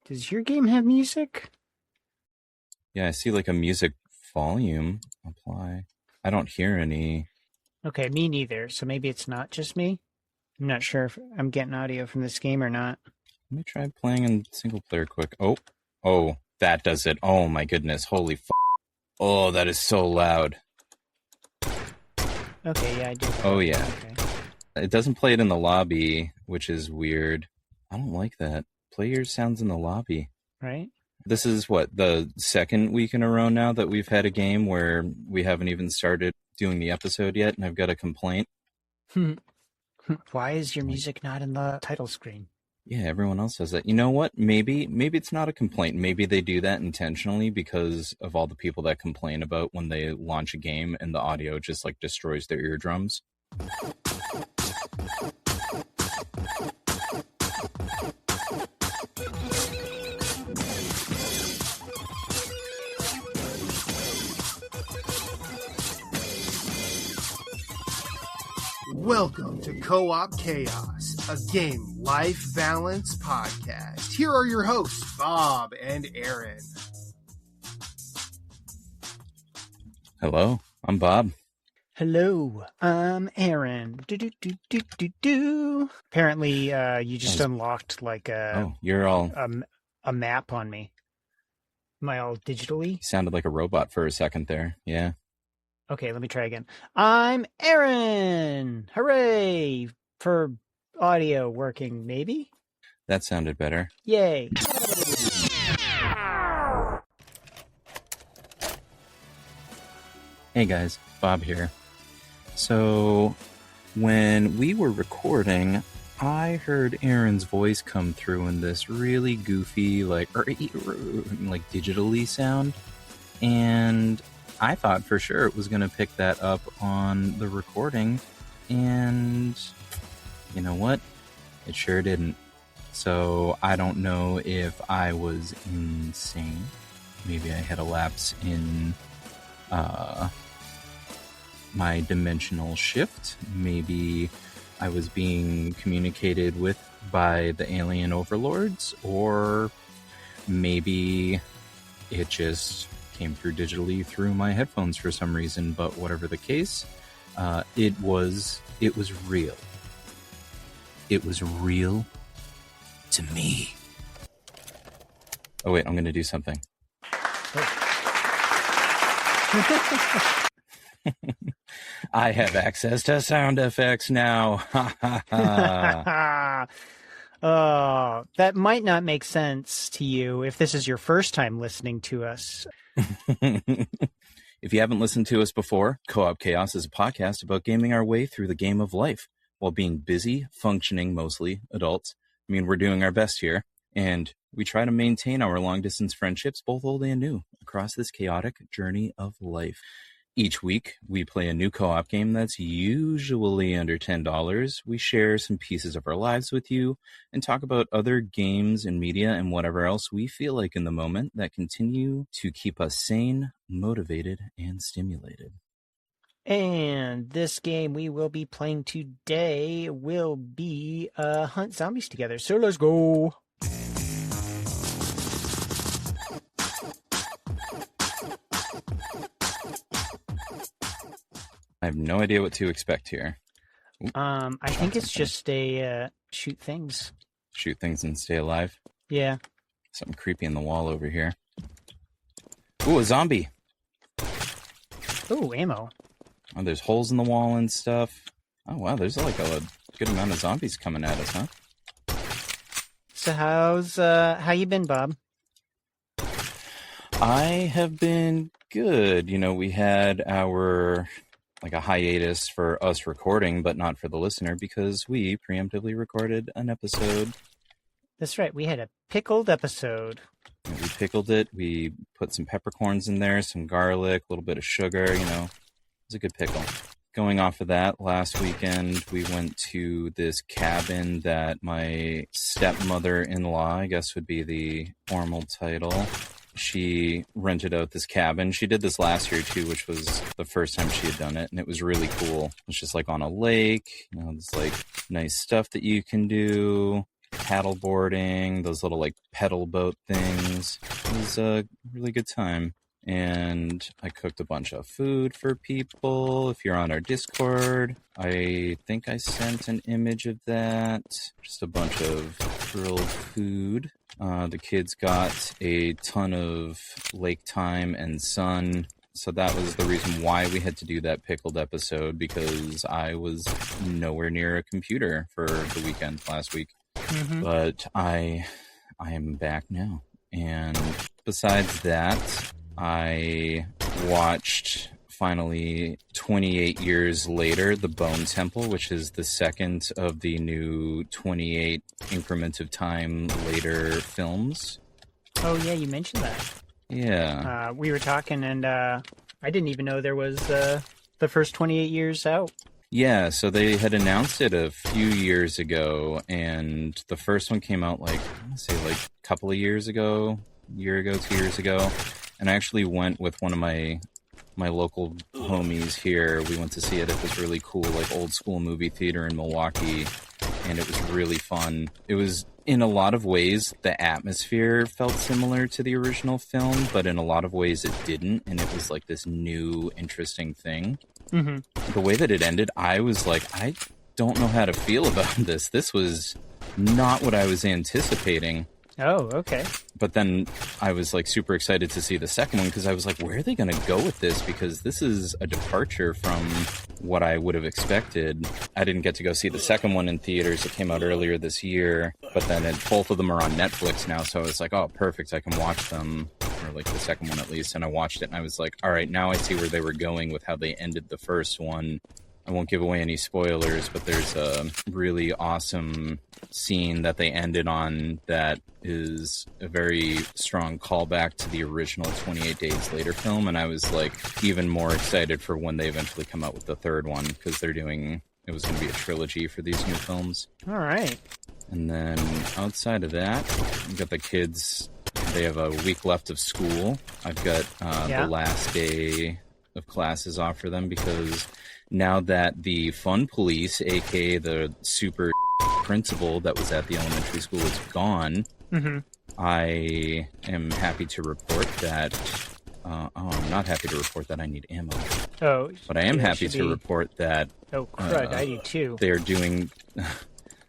Does your game have music? Yeah, I see like a music volume apply. I don't hear any. Okay, me neither. So maybe it's not just me. I'm not sure if I'm getting audio from this game or not. Let me try playing in single player quick. Oh, that does it. Oh my goodness. Holy f***. Oh, that is so loud. Okay, yeah, I do. Oh yeah. Okay. It doesn't play it in the lobby, which is weird. I don't like that. Play your sounds in the lobby. Right? This is what, the second week in a row now that we've had a game where we haven't even started doing the episode yet, and I've got a complaint. Why is your music not in the title screen? Yeah, everyone else says that. You know what? Maybe it's not a complaint. Maybe they do that intentionally because of all the people that complain about when they launch a game and the audio just like destroys their eardrums. Welcome to Co-op Chaos, a game life balance podcast. Here are your hosts, Bob and Aaron. Hello, I'm Bob. Hello, I'm Aaron. Apparently, you just unlocked like you're all a map on me. Am I all digitally? You sounded like a robot for a second there. Yeah. Okay, let me try again. I'm Aaron! Hooray! For audio working, maybe? That sounded better. Yay! Hey guys, Bob here. So, when we were recording, I heard Aaron's voice come through in this really goofy, like digitally sound, and I thought for sure it was going to pick that up on the recording, and you know what? It sure didn't. So I don't know if I was insane. Maybe I had a lapse in my dimensional shift. Maybe I was being communicated with by the alien overlords, or maybe it just came through digitally through my headphones for some reason. But whatever the case, it was real. It was real to me. Oh wait, I'm gonna do something. I have access to sound effects now. That might not make sense to you if this is your first time listening to us. If you haven't listened to us before, Co-op Chaos is a podcast about gaming our way through the game of life while being busy, functioning, mostly adults. I mean, we're doing our best here, and we try to maintain our long-distance friendships, both old and new, across this chaotic journey of life. Each week, we play a new co-op game that's usually under $10. We share some pieces of our lives with you and talk about other games and media and whatever else we feel like in the moment that continue to keep us sane, motivated, and stimulated. And this game we will be playing today will be Hunt Zombies Together. So let's go! I have no idea what to expect here. I think it's just a shoot things. Shoot things and stay alive? Yeah. Something creepy in the wall over here. Ooh, a zombie! Ooh, ammo. Oh, there's holes in the wall and stuff. Oh, wow, there's like a good amount of zombies coming at us, huh? So how you been, Bob? I have been good. You know, we had a hiatus for us recording, but not for the listener because we preemptively recorded an episode. That's right. We had a pickled episode. We pickled it. We put some peppercorns in there, some garlic, a little bit of sugar, you know. It was a good pickle. Going off of that, last weekend, we went to this cabin that my stepmother-in-law, I guess would be the formal title. She rented out this cabin. She did this last year too, which was the first time she had done it, and it was really cool. It's just like on a lake, you know, it's like nice stuff that you can do. paddle boarding, those little like pedal boat things. It was a really good time. And I cooked a bunch of food for people. If you're on our Discord, I think I sent an image of that. Just a bunch of grilled food. The kids got a ton of lake time and sun. So that was the reason why we had to do that pickled episode, because I was nowhere near a computer for the weekend last week. Mm-hmm. But I am back now. And besides that, I watched, finally, 28 years later, The Bone Temple, which is the second of the new 28 increment of time later films. Oh, yeah, you mentioned that. Yeah. We were talking, and I didn't even know there was the first 28 years out. Yeah, so they had announced it a few years ago, and the first one came out, like, I want to say, like, a couple of years ago, a year ago, 2 years ago. And I actually went with one of my local homies here. We went to see it at this really cool, like, old school movie theater in Milwaukee, and it was really fun. It was, in a lot of ways, the atmosphere felt similar to the original film, but in a lot of ways it didn't, and it was like this new, interesting thing. Mm-hmm. The way that it ended, I was like, I don't know how to feel about this. This was not what I was anticipating. Oh, okay. But then I was like super excited to see the second one, because I was like, where are they going to go with this? Because this is a departure from what I would have expected. I didn't get to go see the second one in theaters. It came out earlier this year, but then both of them are on Netflix now. So I was like, oh, perfect. I can watch them, or like the second one at least. And I watched it and I was like, all right, now I see where they were going with how they ended the first one. I won't give away any spoilers, but there's a really awesome scene that they ended on that is a very strong callback to the original 28 Days Later film. And I was like even more excited for when they eventually come out with the third one, because it was going to be a trilogy for these new films. All right. And then outside of that, we've got the kids. They have a week left of school. I've got the last day of classes off for them, because now that the fun police, aka the super principal that was at the elementary school, is gone, mm-hmm. I am happy to report that. I'm not happy to report that I need ammo. Oh, but I am happy to report that. Oh, crud! I do too. They're doing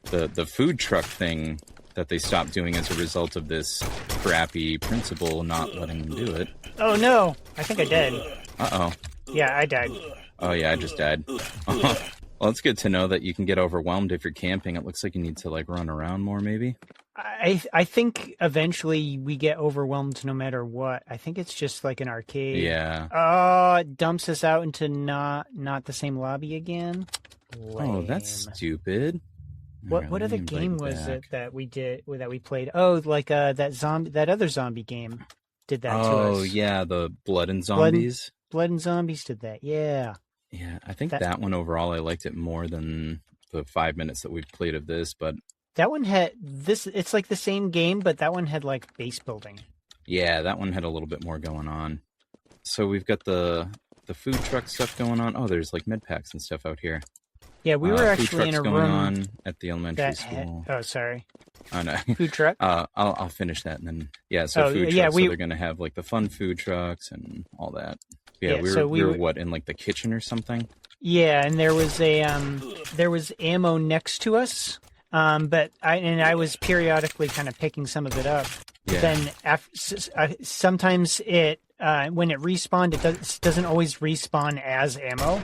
the food truck thing that they stopped doing as a result of this crappy principal not letting them do it. Oh no! I think I died. Uh-oh. Yeah, I died. Oh yeah, I just died. Well, it's good to know that you can get overwhelmed if you're camping. It looks like you need to like run around more, maybe. I think eventually we get overwhelmed no matter what. I think it's just like an arcade. Yeah. Oh, it dumps us out into not the same lobby again. Lame. Oh, that's stupid. What other game was it that we played? Oh, like that other zombie game did that to us. Oh yeah, the Blood and Zombies. Blood and Zombies did that. Yeah. Yeah, I think that one overall I liked it more than the 5 minutes that we've played of this, but that one had this. It's like the same game, but that one had like base building. Yeah, that one had a little bit more going on. So we've got the food truck stuff going on. Oh, there's like med packs and stuff out here. Yeah, we were actually in a going room on at the elementary school. Oh, sorry. Oh no, food truck. I'll finish that and then food trucks. So they're gonna have like the fun food trucks and all that. Yeah, we were what, in like the kitchen or something? Yeah, and there was ammo next to us. But I was periodically kind of picking some of it up. Yeah. Then sometimes it when it respawned, it doesn't always respawn as ammo.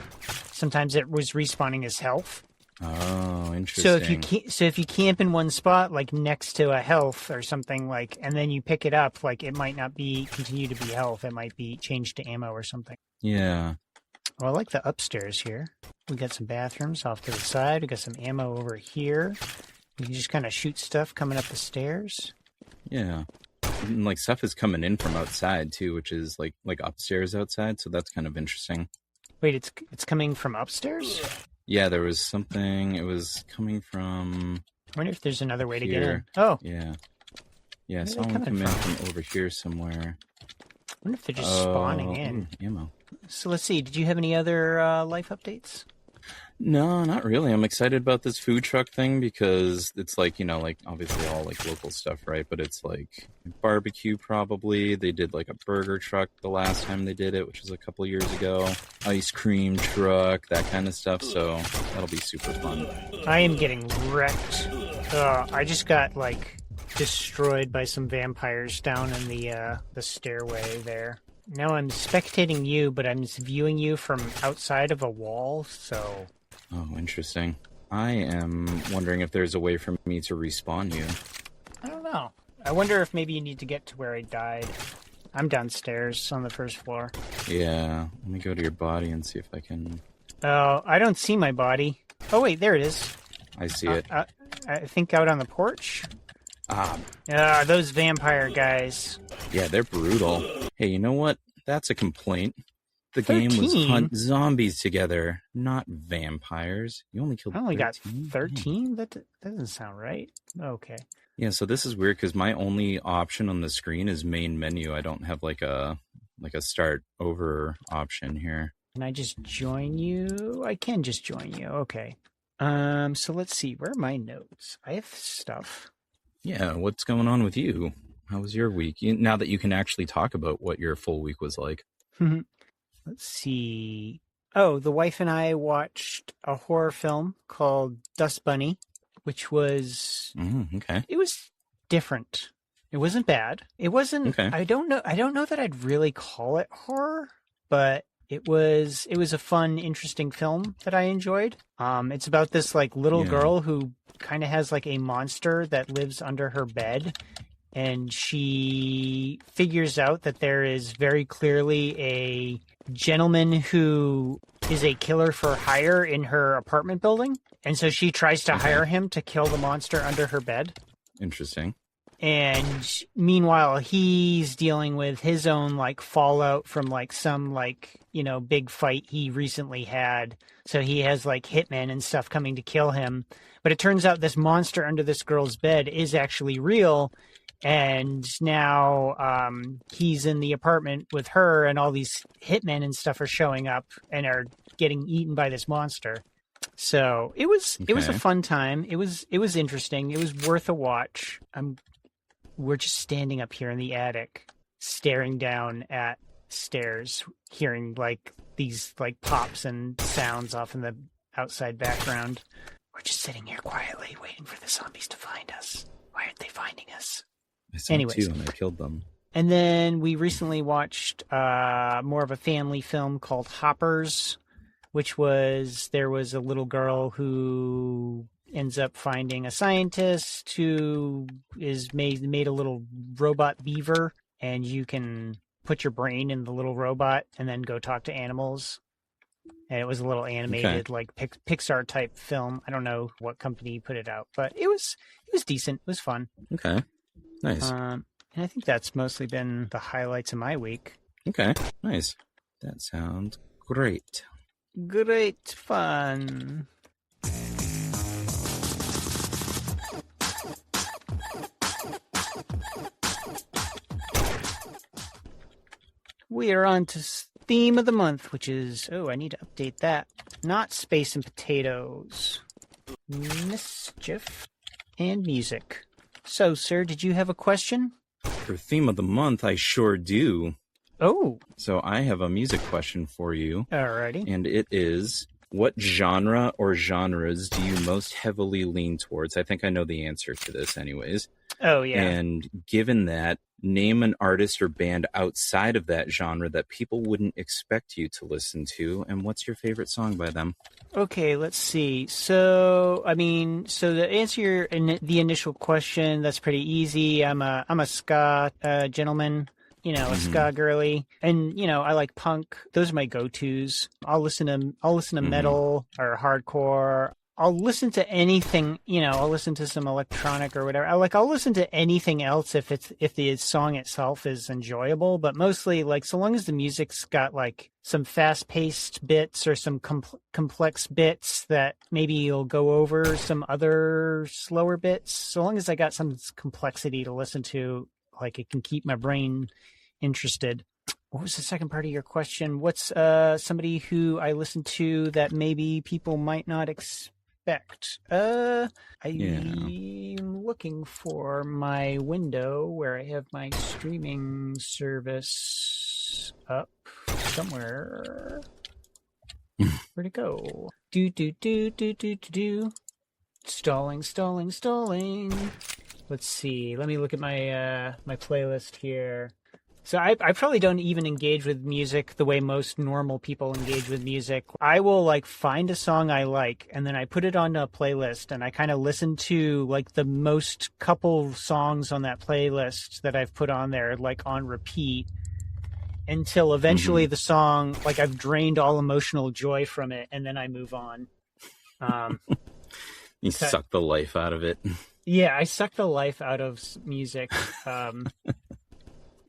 Sometimes it was respawning as health. Oh, interesting. So if you camp in one spot, like next to a health or something, like, and then you pick it up, like it might not continue to be health. It might be changed to ammo or something. Yeah. Well, I like the upstairs here. We got some bathrooms off to the side. We got some ammo over here. You can just kind of shoot stuff coming up the stairs. Yeah. And, like, stuff is coming in from outside too, which is like upstairs outside. So that's kind of interesting. Wait, it's coming from upstairs? Yeah, there was something. It was coming from. I wonder if there's another way to here. get in. Oh. Yeah. Yeah, I saw one come in from over here somewhere. I wonder if they're just spawning in. Ammo. So let's see. Did you have any other life updates? No, not really. I'm excited about this food truck thing because it's like, like obviously all like local stuff, right? But it's like barbecue probably. They did like a burger truck the last time they did it, which was a couple years ago. Ice cream truck, that kind of stuff. So that'll be super fun. I am getting wrecked. I just got like destroyed by some vampires down in the stairway there. Now I'm spectating you, but I'm viewing you from outside of a wall, so... Oh, interesting. I am wondering if there's a way for me to respawn you. I don't know. I wonder if maybe you need to get to where I died. I'm downstairs on the first floor. Yeah, let me go to your body and see if I can... Oh, I don't see my body. Oh, wait, there it is. I see it. I think out on the porch. Those vampire guys. Yeah, they're brutal. Hey, you know what? That's a complaint. The 13? game was hunt zombies together, not vampires. You only killed 13? I only got 13? That doesn't sound right. Okay. Yeah, so this is weird because my only option on the screen is main menu. I don't have like a start over option here. Can I just join you? I can just join you. Okay. So let's see. Where are my notes? I have stuff. Yeah, what's going on with you? How was your week? Now that you can actually talk about what your full week was like. Let's see. Oh, the wife and I watched a horror film called Dust Bunny, which was... okay. It was different. It wasn't bad. It wasn't... Okay. I don't know that I'd really call it horror, but it was a fun, interesting film that I enjoyed. It's about this like little girl who kind of has like a monster that lives under her bed, and she figures out that there is very clearly a gentleman who is a killer for hire in her apartment building, and so she tries to hire him to kill the monster under her bed. Interesting. And meanwhile, he's dealing with his own like fallout from like some like, big fight he recently had. So he has like hitmen and stuff coming to kill him. But it turns out this monster under this girl's bed is actually real. And now he's in the apartment with her, and all these hitmen and stuff are showing up and are getting eaten by this monster. So it was a fun time. It was interesting. It was worth a watch. We're just standing up here in the attic, staring down at stairs, hearing like these like pops and sounds off in the outside background. We're just sitting here quietly, waiting for the zombies to find us. Why aren't they finding us? Anyways, and I killed them. And then we recently watched more of a family film called Hoppers, which was there was a little girl who ends up finding a scientist who is made a little robot beaver, and you can put your brain in the little robot and then go talk to animals. And it was a little animated, like Pixar type film. I don't know what company put it out, but it was decent. It was fun. Okay. Nice. And I think that's mostly been the highlights of my week. Okay, nice. That sounds great. Great fun. We are on to theme of the month, which is, I need to update that. Not space and potatoes. Mischief and music. So, sir, did you have a question? For theme of the month, I sure do. Oh. So I have a music question for you. Alrighty. And it is, what genre or genres do you most heavily lean towards? I think I know the answer to this anyways. Oh, yeah. And given that, name an artist or band outside of that genre that people wouldn't expect you to listen to, and what's your favorite song by them? Okay, let's see. So, to answer the initial question, that's pretty easy. I'm a ska gentleman, a ska girly, and I like punk. Those are my go-tos. I'll listen to metal or hardcore. I'll listen to anything, I'll listen to some electronic or whatever. I'll listen to anything else if the song itself is enjoyable, but mostly so long as the music's got some fast-paced bits or some complex bits that maybe you'll go over some other slower bits, so long as I got some complexity to listen to, it can keep my brain interested. what was the second part of your question? What's somebody who I listen to that maybe people might not expect? I'm looking for my window where I have my streaming service up somewhere. Where'd it go? Do. Stalling. Let's see. Let me look at my my playlist here. So I probably don't even engage with music the way most normal people engage with music. I will like find a song I like and then I put it on a playlist and I kind of listen to like the most couple songs on that playlist that I've put on there like on repeat until eventually the song, like I've drained all emotional joy from it and then I move on. You suck the life out of it. Yeah, I suck the life out of music.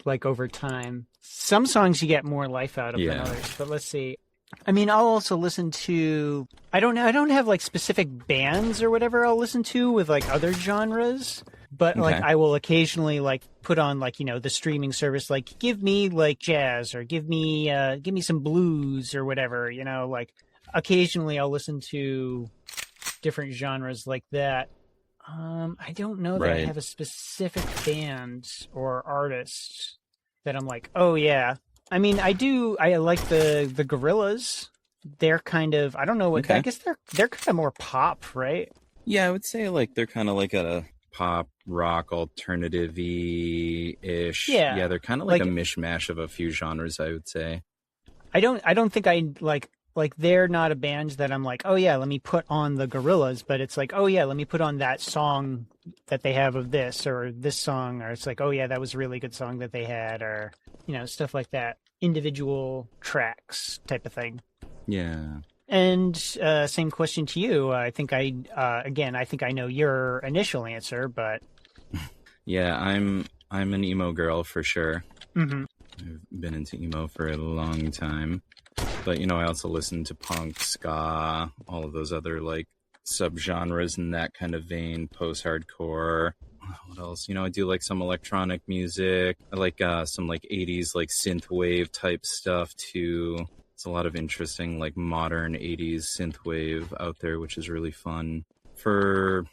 Like over time. Some songs you get more life out of than others, but let's see. I mean, I'll also listen to, I don't have like specific bands or whatever I'll listen to with like other genres, but like I will occasionally like put on like, you know, the streaming service, like give me like jazz or give me some blues or whatever, you know, like occasionally I'll listen to different genres like that. I don't know that I have a specific band or artist that I'm like, oh yeah. I mean, I like the Gorillas. They're kind of, I don't know what, I guess they're kind of more pop, right? Yeah, I would say like they're kind of like a pop rock alternative-y-ish. Yeah, they're kind of like a mishmash of a few genres, I would say. I don't think I like they're not a band that I'm like, oh yeah, let me put on the Gorillas, but it's like, oh yeah, let me put on that song that they have of this or this song, or it's like, oh yeah, that was a really good song that they had, or you know, stuff like that. Individual tracks type of thing. Yeah. And same question to you. I think I know your initial answer, but yeah, I'm an emo girl for sure. Mm-hmm. I've been into emo for a long time. But, you know, I also listen to punk, ska, all of those other, like, subgenres in that kind of vein, post-hardcore. What else? You know, I do, like, some electronic music. I like some, like, 80s, like, synthwave type stuff, too. It's a lot of interesting, like, modern 80s synthwave out there, which is really fun. For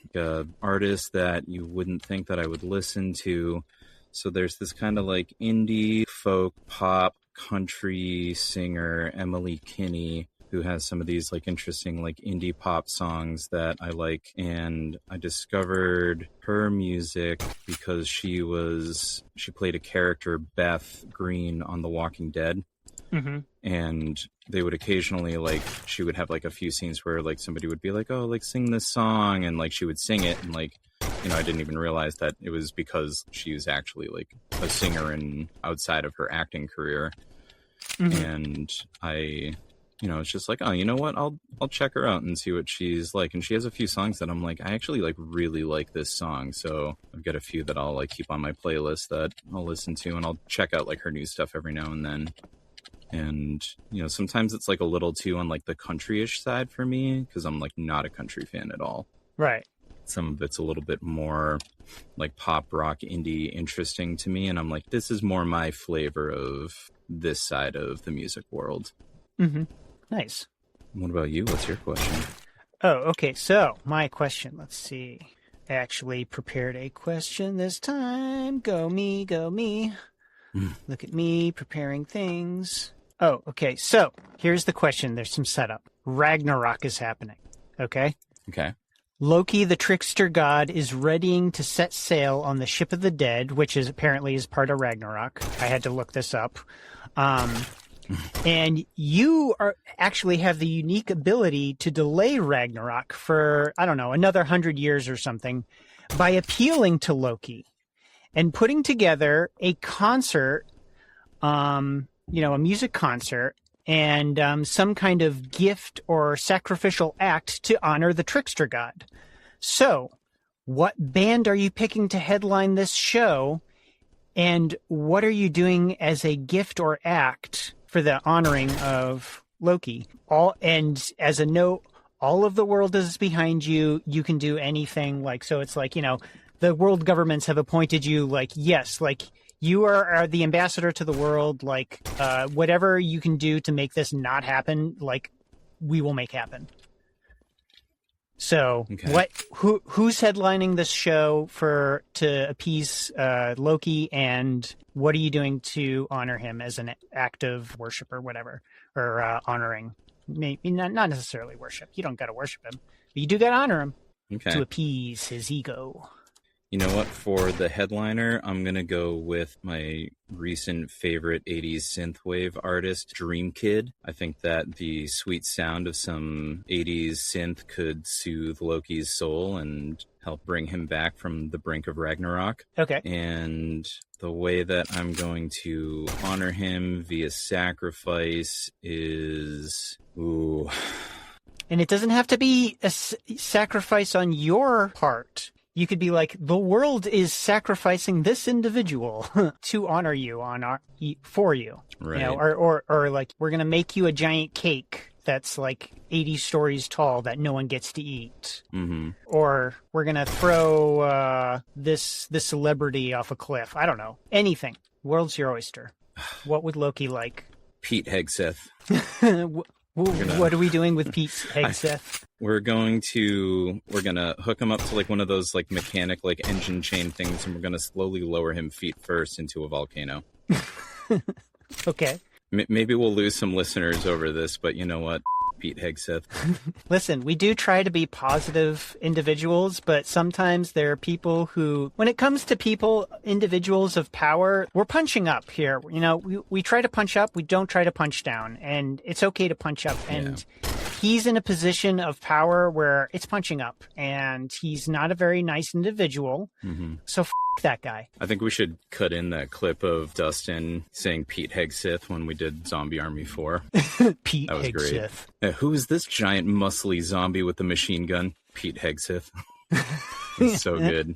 artists that you wouldn't think that I would listen to, so there's this kind of, like, indie, folk, pop, country singer Emily Kinney, who has some of these like interesting like indie pop songs that I like, and I discovered her music because she played a character, Beth Green, on The Walking Dead. And they would occasionally like, she would have like a few scenes where like somebody would be like, oh, like sing this song, and like she would sing it, and like, you know, I didn't even realize that it was because she was actually like a singer and outside of her acting career. And I, you know, it's just like, oh, you know what? I'll check her out and see what she's like. And she has a few songs that I'm like, I actually like really like this song. So I've got a few that I'll like keep on my playlist that I'll listen to, and I'll check out like her new stuff every now and then. And, you know, sometimes it's like a little too on like the country-ish side for me, because I'm like not a country fan at all. Right. Some of it's a little bit more like pop rock indie interesting to me, and I'm like, this is more my flavor of this side of the music world. Nice. What about you? What's your question? Oh, okay. So my question, let's see. I actually prepared a question this time. Go me. Look at me preparing things. Oh, okay. So here's the question. There's some setup. Ragnarok is happening. Okay. Loki, the trickster god, is readying to set sail on the ship of the dead, which is apparently is part of Ragnarok. I had to look this up. And you actually have the unique ability to delay Ragnarok for, I don't know, another 100 years or something by appealing to Loki and putting together a concert, you know, a music concert, and some kind of gift or sacrificial act to honor the trickster god. So, what band are you picking to headline this show, and what are you doing as a gift or act for the honoring of Loki? And as a note, all of the world is behind you. You can do anything. Like, so it's like, you know, the world governments have appointed you, like, yes, like, You are the ambassador to the world. Like, whatever you can do to make this not happen, like, we will make happen. So, who's headlining this show to appease Loki, and what are you doing to honor him as an act of worship or whatever, or honoring? Maybe not necessarily worship. You don't got to worship him, but you do got to honor him to appease his ego. You know what? For the headliner, I'm going to go with my recent favorite 80s synthwave artist, Dream Kid. I think that the sweet sound of some 80s synth could soothe Loki's soul and help bring him back from the brink of Ragnarok. Okay. And the way that I'm going to honor him via sacrifice is... Ooh. And it doesn't have to be a sacrifice on your part. You could be like, the world is sacrificing this individual to honor you for you. Right. You know, or like, we're going to make you a giant cake that's like 80 stories tall that no one gets to eat. Mm-hmm. Or we're going to throw this celebrity off a cliff. I don't know. Anything. World's your oyster. What would Loki like? Pete Hegseth. What are we doing with Pete Hegseth? We're gonna hook him up to like one of those like mechanic like engine chain things, and we're gonna slowly lower him feet first into a volcano. Okay. Maybe we'll lose some listeners over this, but you know what? Pete Hegseth. Listen, we do try to be positive individuals, but sometimes there are people who, when it comes to individuals of power, we're punching up here. You know, we try to punch up, we don't try to punch down, and it's okay to punch up. And he's in a position of power where it's punching up, and he's not a very nice individual. Mm-hmm. So that guy. I think we should cut in that clip of Dustin saying Pete Hegseth when we did Zombie Army 4. Pete that was Hegseth. Great. Who is this giant muscly zombie with the machine gun? Pete Hegseth. It's so good.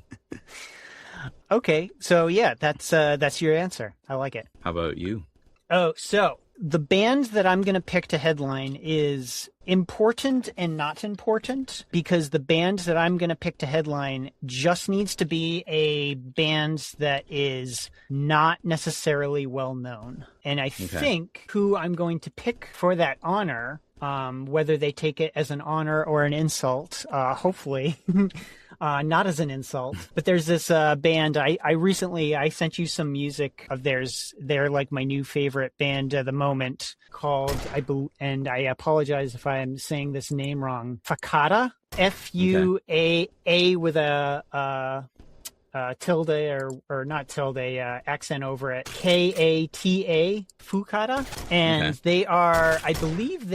Okay, so yeah, that's your answer. I like it. How about you? Oh, so the band that I'm going to pick to headline is important and not important, because the band that I'm going to pick to headline just needs to be a band that is not necessarily well known. And I think who I'm going to pick for that honor, whether they take it as an honor or an insult, hopefully not as an insult, but there's this band. I recently sent you some music of theirs. They're like my new favorite band at the moment, called and I apologize if I'm saying this name wrong. Fakata, F-U-A with a tilde or not tilde, accent over it. K-A-T-A, Fukata. And they are, I believe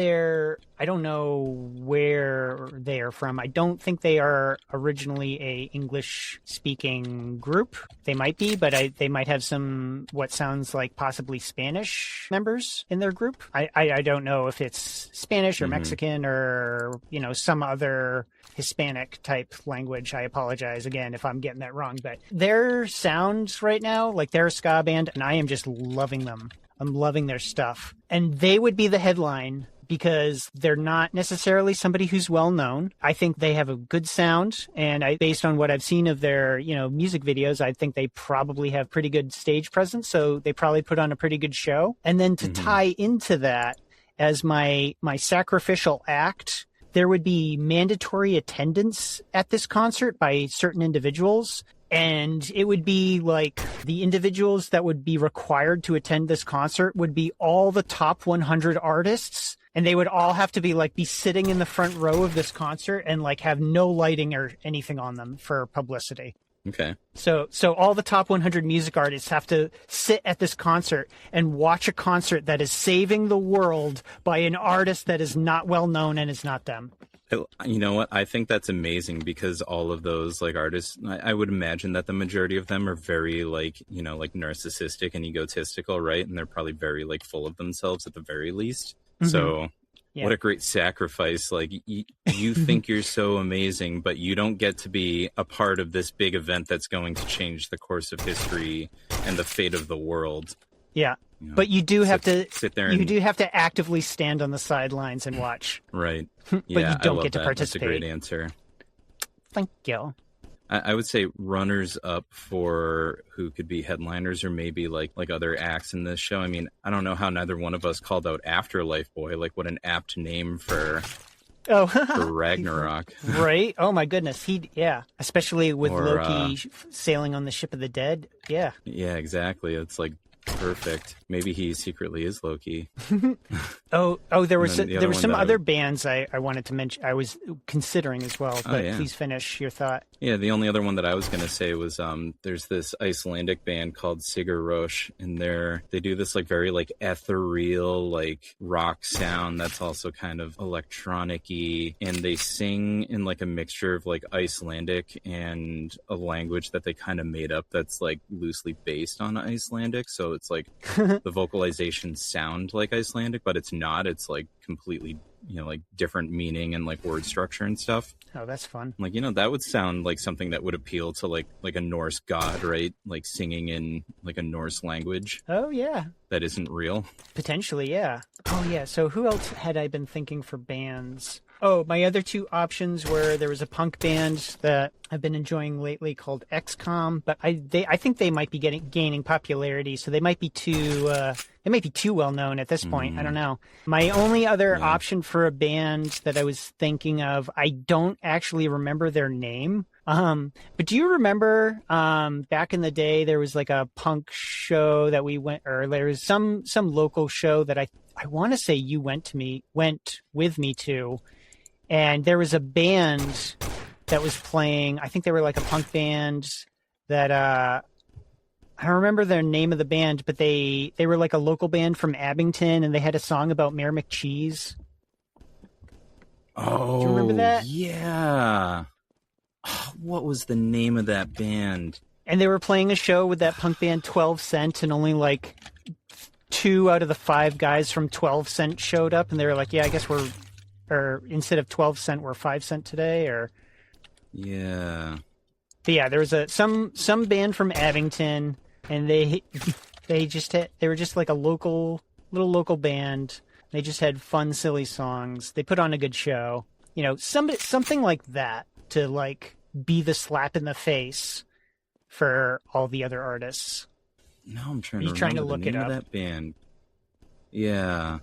I don't know where they are from. I don't think they are originally a English-speaking group. They might be, but they might have some, what sounds like possibly Spanish members in their group. I don't know if it's Spanish or Mexican or, some other Hispanic type language. I apologize again if I'm getting that wrong, but their sounds right now, like they're a ska band, and I am just loving them. I'm loving their stuff. And they would be the headline because they're not necessarily somebody who's well known. I think they have a good sound, and based on what I've seen of their, music videos, I think they probably have pretty good stage presence, so they probably put on a pretty good show. And then to tie into that as my sacrificial act, there would be mandatory attendance at this concert by certain individuals. And it would be like the individuals that would be required to attend this concert would be all the top 100 artists. And they would all have to be sitting in the front row of this concert and have no lighting or anything on them for publicity. Okay. So all the top 100 music artists have to sit at this concert and watch a concert that is saving the world by an artist that is not well known and is not them. You know what? I think that's amazing because all of those artists, I would imagine that the majority of them are very narcissistic and egotistical, right? And they're probably very full of themselves at the very least. Mm-hmm. So what a great sacrifice. You think you're so amazing, but you don't get to be a part of this big event that's going to change the course of history and the fate of the world. Yeah. But you do have to sit there. You do have to actively stand on the sidelines and watch. Right. But yeah, you don't get to participate. That's a great answer. Thank you. I would say runners up for who could be headliners or maybe like other acts in this show. I mean, I don't know how neither one of us called out Afterlife Boy. Like, what an apt name for Ragnarok. Right? Oh my goodness. Especially with Or, Loki sailing on the ship of the dead. Yeah. Yeah, exactly. It's like perfect. Maybe he secretly is Loki. There were some other would... bands I wanted to mention. I was considering as well, but please finish your thought. Yeah, the only other one that I was going to say was there's this Icelandic band called Sigur Rós, and they do this like very like ethereal like rock sound that's also kind of electronic-y, and they sing in like a mixture of like Icelandic and a language that they kind of made up that's like loosely based on Icelandic. So it's like the vocalizations sound like Icelandic, but it's not. It's like completely, like different meaning and like word structure and stuff. Oh, that's fun. Like, that would sound like something that would appeal to like a Norse god, right? Like singing in like a Norse language. Oh, yeah. That isn't real. Potentially, yeah. Oh, yeah. So who else had I been thinking for bands? Oh, my other two options were there was a punk band that I've been enjoying lately called XCOM, but I think they might be gaining popularity, so they might be too well known at this point. I don't know. My only other option for a band that I was thinking of, I don't actually remember their name. But do you remember back in the day there was like a punk show that we went, or there was some local show that I want to say you went with me to, and there was a band that was playing. I think they were like a punk band that I don't remember their name of the band, but they were like a local band from Abington, and they had a song about Mayor McCheese. Oh, do you remember that? Yeah. What was the name of that band? And they were playing a show with that punk band 12 Cent, and only like 2 out of the 5 guys from 12 Cent showed up, and they were like, yeah, I guess instead of 12 Cent, we're 5 Cent today, or... Yeah. But yeah, there was some band from Abington, and they were just like a little local band. They just had fun, silly songs. They put on a good show. Something like that to like be the slap in the face for all the other artists. No, I'm trying to look the name it up. Of that band. Yeah,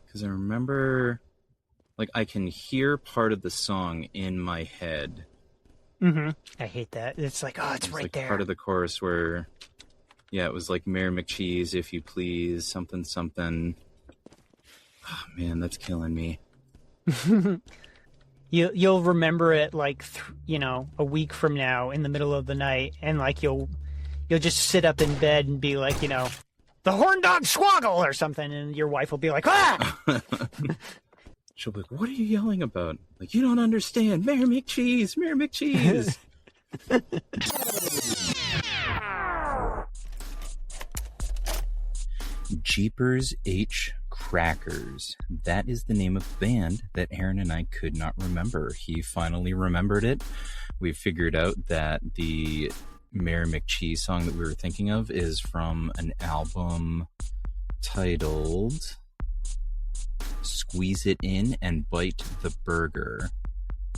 because I remember, like, I can hear part of the song in my head. Mm-hmm. I hate that. It's like, oh, it's right like there. Part of the chorus where, it was like Mayor McCheese, if you please, something, something. Oh, man, that's killing me. You'll remember it like, a week from now in the middle of the night, and like you'll just sit up in bed and be like, the horn dog swoggle or something, and your wife will be like, ah! She'll be like, what are you yelling about? Like, you don't understand. Mayor McCheese, Mayor McCheese. Jeepers H. Crackers. That is the name of the band that Aaron and I could not remember. He finally remembered it. We figured out that the Mayor McCheese song that we were thinking of is from an album titled Squeeze It In and Bite the Burger.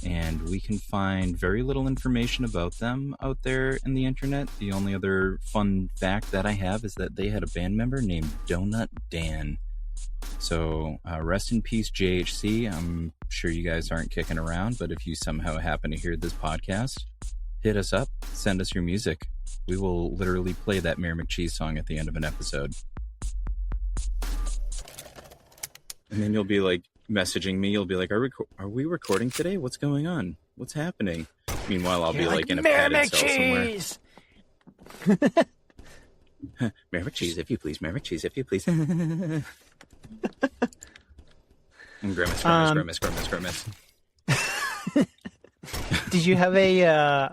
And we can find very little information about them out there in the internet. The only other fun fact that I have is that they had a band member named Donut Dan. So rest in peace, JHC. I'm sure you guys aren't kicking around, but if you somehow happen to hear this podcast, hit us up, send us your music. We will literally play that Mayor McCheese song at the end of an episode. And then you'll be like messaging me. You'll be like, are we recording today? What's going on? What's happening? Meanwhile, I'll be like in a padded cell somewhere. Mayor McCheese, if you please. Mayor McCheese, if you please. And grimace. Did you have a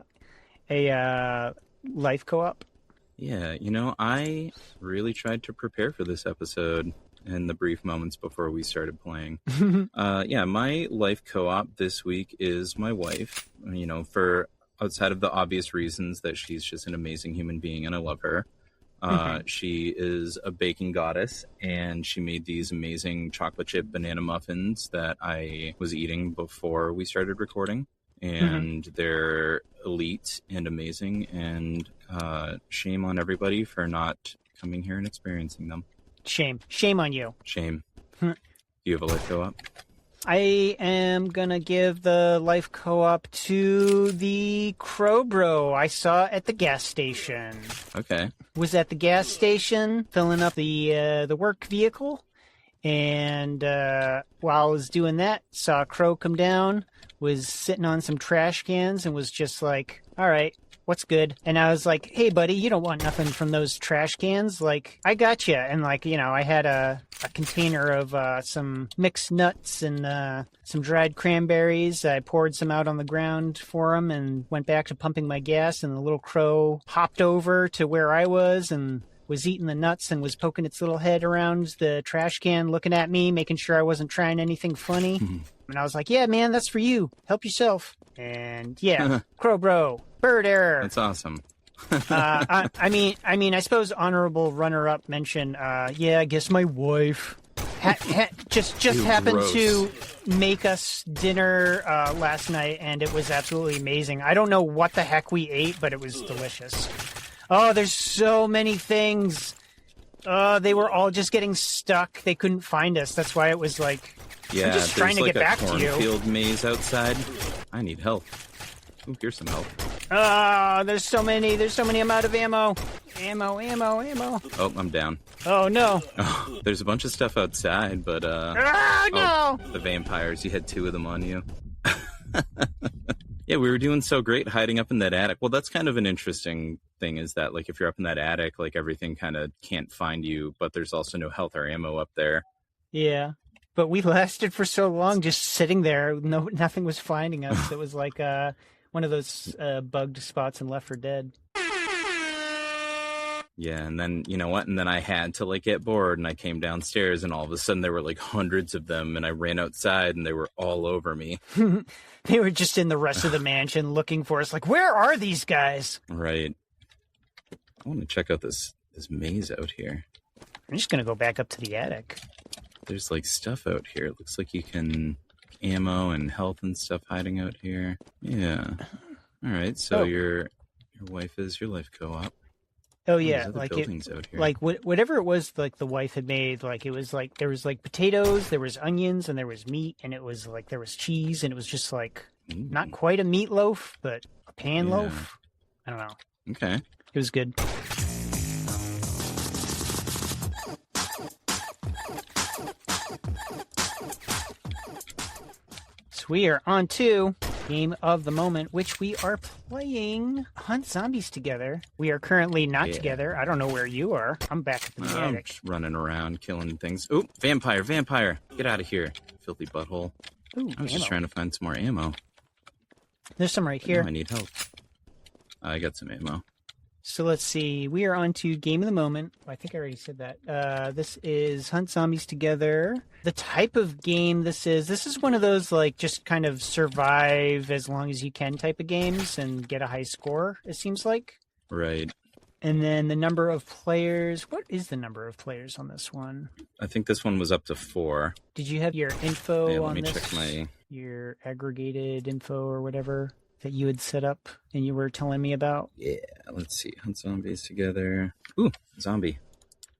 life co-op? Yeah, I really tried to prepare for this episode in the brief moments before we started playing. My life co-op this week is my wife, for outside of the obvious reasons that she's just an amazing human being and I love her. She is a baking goddess, and she made these amazing chocolate chip banana muffins that I was eating before we started recording. and they're elite and amazing, and shame on everybody for not coming here and experiencing them. Shame on you. Shame. Do you have a life co-op? I am gonna give the life co-op to the Crow Bro I saw at the gas station. Okay. Was at the gas station filling up the work vehicle, and while I was doing that, saw a crow come down, was sitting on some trash cans, and was just like, all right, what's good? And I was like, hey, buddy, you don't want nothing from those trash cans. Like, I got you. And, like, you know, I had a container of some mixed nuts and some dried cranberries. I poured some out on the ground for him and went back to pumping my gas. And the little crow hopped over to where I was and was eating the nuts and was poking its little head around the trash can, looking at me, making sure I wasn't trying anything funny. And I was like, yeah, man, that's for you. Help yourself. And, yeah, Crow Bro. Bird error. That's awesome. I mean, I suppose honorable runner-up mention. Yeah, I guess my wife just happened gross. to make us dinner last night, and it was absolutely amazing. I don't know what the heck we ate, but it was delicious. Oh, there's so many things. They were all just getting stuck. They couldn't find us. That's why it was like, Yeah, I'm just trying to like get back to you. cornfield maze outside. I need help. Ooh, here's some help. There's so many. I'm out of ammo. Ammo. Oh, I'm down. Oh, no. Oh, there's a bunch of stuff outside, but No. Oh, the vampires. You had 2 of them on you. Yeah, we were doing so great hiding up in that attic. Well, that's kind of an interesting thing, is that, like, if you're up in that attic, like, everything kind of can't find you, but there's also no health or ammo up there. Yeah. But we lasted for so long just sitting there. Nothing was finding us. It was like one of those bugged spots in Left 4 Dead. Yeah, and then, you know what? And then I had to, like, get bored, and I came downstairs, and all of a sudden there were, like, hundreds of them, and I ran outside, and they were all over me. They were just in the rest of the mansion looking for us. Like, where are these guys? Right. I want to check out this maze out here. I'm just going to go back up to the attic. There's, like, stuff out here. It looks like you can... ammo and health and stuff hiding out here. Yeah. All right, so your wife is your life co-op. Oh, yeah. Like buildings out here. Like whatever it was, like the wife had made, like it was like there was like potatoes, there was onions, and there was meat, and it was like there was cheese, and it was just like not quite a meatloaf, but a pan loaf. I don't know. Okay. It was good. So we are on to Game of the Moment, which we are playing Hunt Zombies together. We are currently not together. I don't know where you are. I'm back in the I'm attic. just running around, killing things. Ooh, vampire! Get out of here, filthy butthole. Ooh, I was just trying to find some more ammo. There's some right here. I need help. I got some ammo. So let's see. We are on to Game of the Moment. I think I already said that. This is Hunt Zombies Together. The type of game this is one of those, like, just kind of survive as long as you can type of games and get a high score, it seems like. Right. And then the number of players. What is the number of players on this one? I think this one was up to 4. Did you have your info on let me this? check my... Your aggregated info or whatever that you had set up and you were telling me about? Yeah, let's see. Hunt Zombies Together. Ooh, zombie.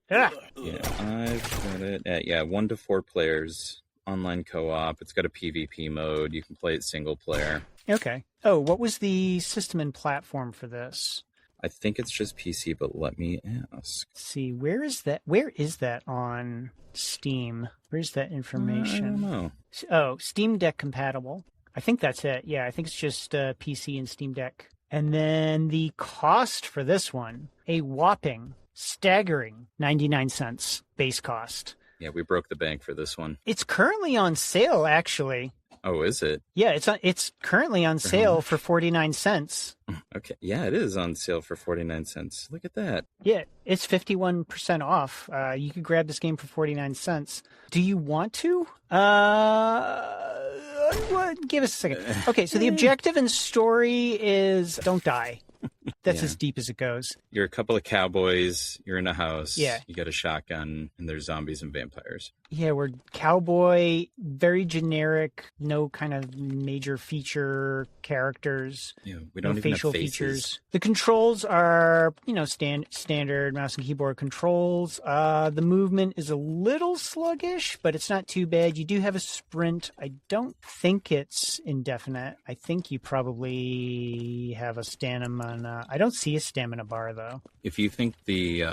Ah! Yeah, I've got it at, 1 to 4 players, online co-op. It's got a PvP mode. You can play it single player. Okay. Oh, what was the system and platform for this? I think it's just PC, but let me ask. Let's see, where is that on Steam? Where's that information? I don't know. Oh, Steam Deck compatible. I think that's it. Yeah, I think it's just PC and Steam Deck. And then the cost for this one, a whopping, staggering 99 cents base cost. Yeah, we broke the bank for this one. It's currently on sale, actually. Oh, is it? Yeah, it's currently on sale for 49 cents. Okay. Yeah, it is on sale for 49 cents. Look at that. Yeah, it's 51% off. You could grab this game for 49 cents. Do you want to? Give us a second. Okay, so the objective and story is don't die. That's Yeah. as deep as it goes. You're a couple of cowboys, you're in a house, Yeah. you got a shotgun, and there's zombies and vampires. Yeah, we're cowboy, very generic, no kind of major feature characters. Yeah, we No don't even facial have faces. features. The controls are, standard mouse and keyboard controls. The movement is a little sluggish, but it's not too bad. You do have a sprint. I don't think it's indefinite. I think you probably have a stamina. I don't see a stamina bar though. If you think the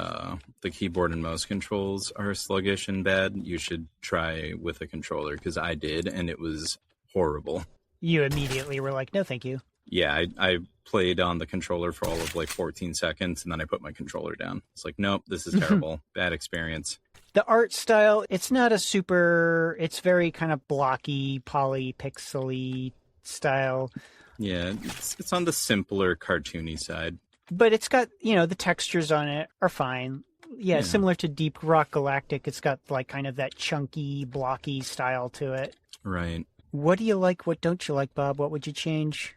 keyboard and mouse controls are sluggish and bad, you should try with a controller, because I did, and it was horrible. You immediately were like, no, thank you. Yeah, I played on the controller for all of like 14 seconds, and then I put my controller down. It's like, nope, this is terrible. Bad experience. The art style, it's not it's very kind of blocky, polypixely style. Yeah, it's on the simpler, cartoony side. But it's got, the textures on it are fine. Yeah, similar to Deep Rock Galactic, it's got like kind of that chunky, blocky style to it. Right. What do you like? What don't you like, Bob? What would you change?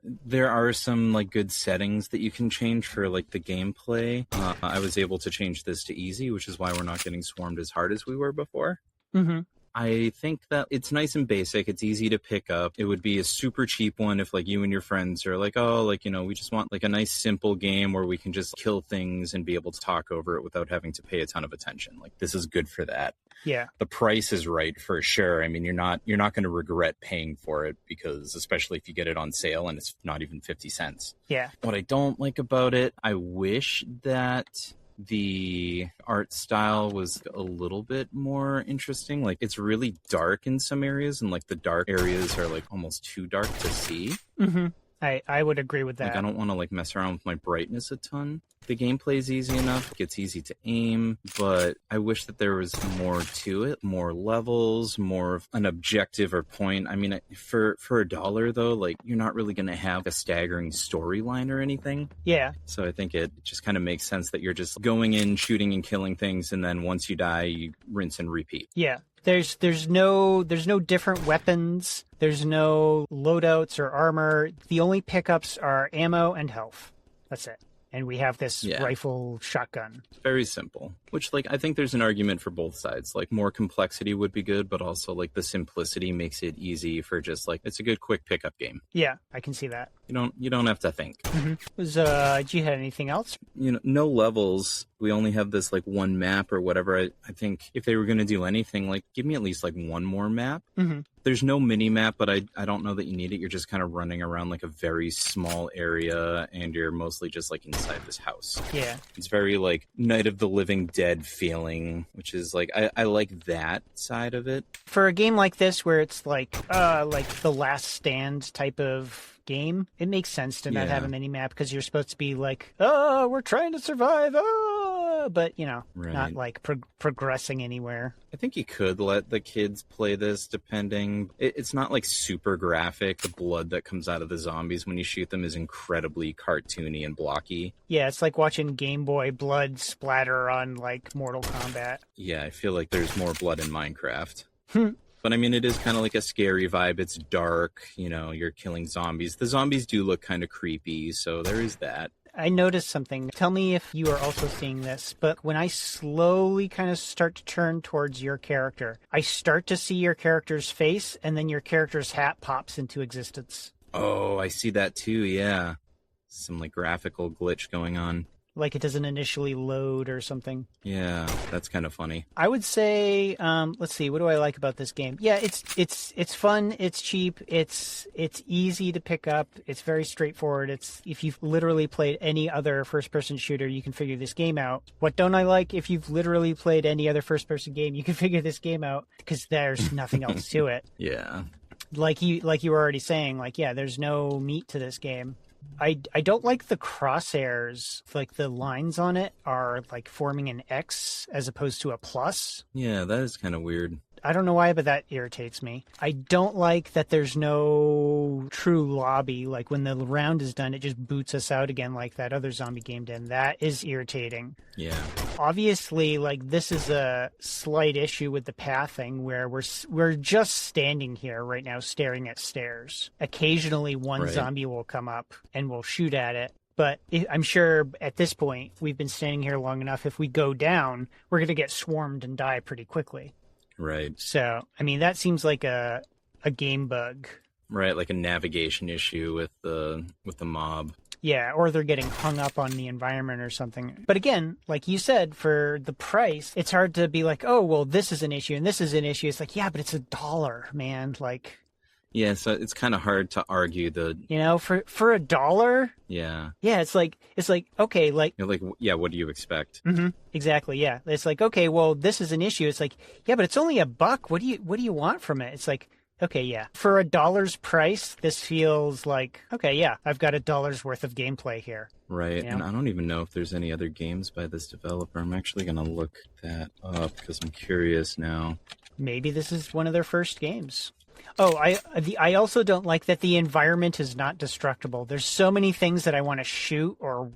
There are some like good settings that you can change for like the gameplay. I was able to change this to easy, which is why we're not getting swarmed as hard as we were before. Mm-hmm. I think that it's nice and basic. It's easy to pick up. It would be a super cheap one if like you and your friends are like, oh, like, we just want like a nice simple game where we can just kill things and be able to talk over it without having to pay a ton of attention. Like, this is good for that. Yeah. The price is right for sure. I mean, you're not going to regret paying for it, because especially if you get it on sale and it's not even 50 cents. Yeah. What I don't like about it, I wish that the art style was a little bit more interesting. Like, it's really dark in some areas, and like the dark areas are like almost too dark to see. Mm-hmm. I would agree with that. Like, I don't want to like mess around with my brightness a ton. The gameplay is easy enough. It's easy to aim, but I wish that there was more to it, more levels, more of an objective or point. I mean, for $1 though, like, you're not really going to have a staggering storyline or anything. Yeah. So I think it just kind of makes sense that you're just going in, shooting and killing things, and then once you die, you rinse and repeat. Yeah. There's no different weapons. There's no loadouts or armor. The only pickups are ammo and health. That's it. And we have this rifle shotgun. Very simple, which, like, I think there's an argument for both sides. Like, more complexity would be good, but also, like, the simplicity makes it easy for just, like, it's a good quick pickup game. Yeah, I can see that. You don't have to think. Mm-hmm. Do you have anything else? No levels. We only have this, like, one map or whatever. I think if they were going to do anything, like, give me at least, like, one more map. Mm-hmm. There's no mini map, but I don't know that you need it. You're just kind of running around like a very small area, and you're mostly just like inside this house. Yeah. It's very like Night of the Living Dead feeling, which is like, I like that side of it. For a game like this where it's like the Last Stand type of game, it makes sense to not have a mini map, because you're supposed to be like, oh, we're trying to survive, but not like progressing anywhere. I think you could let the kids play this, depending. It's not like super graphic. The blood that comes out of the zombies when you shoot them is incredibly cartoony and blocky. Yeah, it's like watching Game Boy blood splatter on like Mortal Kombat. Yeah, I feel like there's more blood in Minecraft. But I mean, it is kind of like a scary vibe. It's dark, you're killing zombies. The zombies do look kind of creepy, so there is that. I noticed something. Tell me if you are also seeing this, but when I slowly kind of start to turn towards your character, I start to see your character's face, and then your character's hat pops into existence. Oh, I see that too, yeah. Some like graphical glitch going on. Like it doesn't initially load or something. Yeah, that's kind of funny. I would say, let's see, what do I like about this game? Yeah, it's fun, it's cheap, it's easy to pick up, it's very straightforward. If you've literally played any other first-person shooter, you can figure this game out. What don't I like? If you've literally played any other first-person game, you can figure this game out, because there's nothing else to it. Yeah. Like you were already saying, like, yeah, there's no meat to this game. I don't like the crosshairs. Like the lines on it are like forming an X as opposed to a plus. Yeah, that is kind of weird. I don't know why, but that irritates me. I don't like that there's no true lobby. Like when the round is done, it just boots us out again like that other zombie game did. That is irritating. Yeah. obviously, like, this is a slight issue with the pathing where we're just standing here right now staring at stairs. Occasionally one zombie will come up and we'll shoot at it. But I'm sure at this point, we've been standing here long enough. If we go down, we're going to get swarmed and die pretty quickly. Right. So, I mean, that seems like a game bug. Right, like a navigation issue with the mob. Yeah, or they're getting hung up on the environment or something. But again, like you said, for the price, it's hard to be like, oh, well, this is an issue and this is an issue. It's like, yeah, but it's $1, man. Like, yeah, so it's kind of hard to argue the, you know, for $1. Yeah. Yeah, it's like okay, like, you're like, yeah, what do you expect? Mm-hmm, exactly. Yeah, it's like, okay, well, this is an issue. It's like, yeah, but it's only $1. What do you want from it? It's like, okay, yeah, for $1's price, this feels like, okay, yeah, I've got $1 worth of gameplay here. Right, you know? And I don't even know if there's any other games by this developer. I'm actually going to look that up because I'm curious now. Maybe this is one of their first games. Oh, I also don't like that the environment is not destructible. There's so many things that I want to shoot or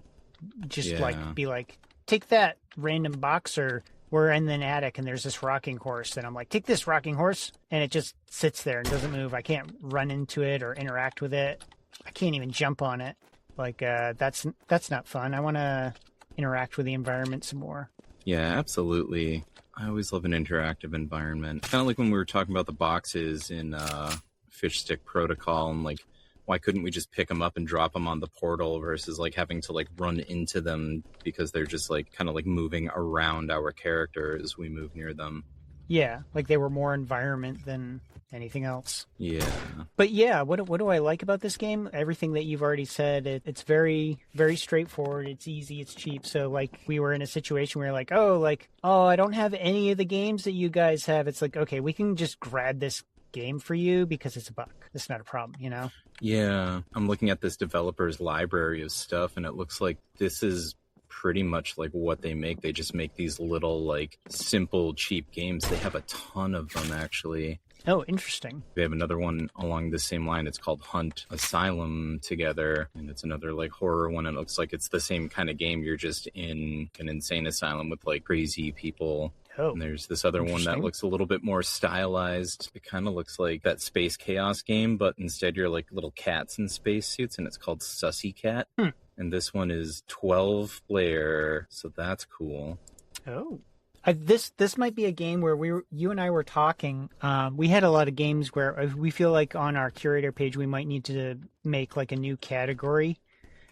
just like be like, take that random box, or we're in an attic and there's this rocking horse, and I'm like, take this rocking horse, and it just sits there and doesn't move. I can't run into it or interact with it. I can't even jump on it. Like, that's not fun. I want to interact with the environment some more. Yeah, absolutely. I always love an interactive environment. Kind of like when we were talking about the boxes in Fish Stick Protocol, and like, why couldn't we just pick them up and drop them on the portal versus like having to like run into them because they're just like kind of like moving around our character as we move near them. Yeah, like they were more environment than anything else. Yeah. But yeah, what do I like about this game? Everything that you've already said. It's very, very straightforward. It's easy. It's cheap. So like we were in a situation where like, oh, I don't have any of the games that you guys have. It's like, okay, we can just grab this game for you because it's $1. It's not a problem, you know? Yeah. I'm looking at this developer's library of stuff, and it looks like this is pretty much like what they make. They just make these little like simple, cheap games. They have a ton of them actually. Oh, interesting. They have another one along the same line. It's called Hunt Asylum Together, and it's another like horror one. It looks like it's the same kind of game. You're just in an insane asylum with like crazy people. Oh, and there's this other one that looks a little bit more stylized. It kind of looks like that Space Chaos game, but instead you're like little cats in spacesuits, and it's called Sussy Cat. And this one is 12 player, so that's cool. Oh. This might be a game where you and I were talking. We had a lot of games where we feel like on our curator page we might need to make like a new category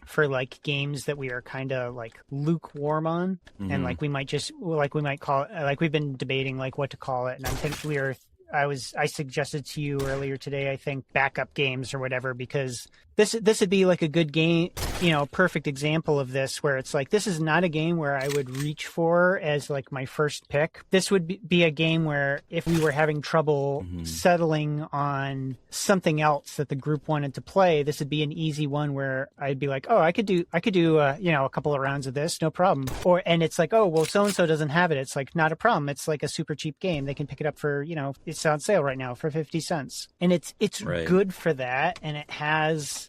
for like games that we are kind of like lukewarm on, and like we might call it, like we've been debating like what to call it, and I think I suggested to you earlier today, I think, backup games or whatever, because this would be like a good game, you know, perfect example of this, where it's like, this is not a game where I would reach for as like my first pick. This would be a game where if we were having trouble settling on something else that the group wanted to play, this would be an easy one where I'd be like, oh, I could do you know, a couple of rounds of this, no problem. And it's like, oh, well, so-and-so doesn't have it. It's like, not a problem. It's like a super cheap game. They can pick it up for, you know, it's on sale right now for 50 cents. And it's right. Good for that. And it has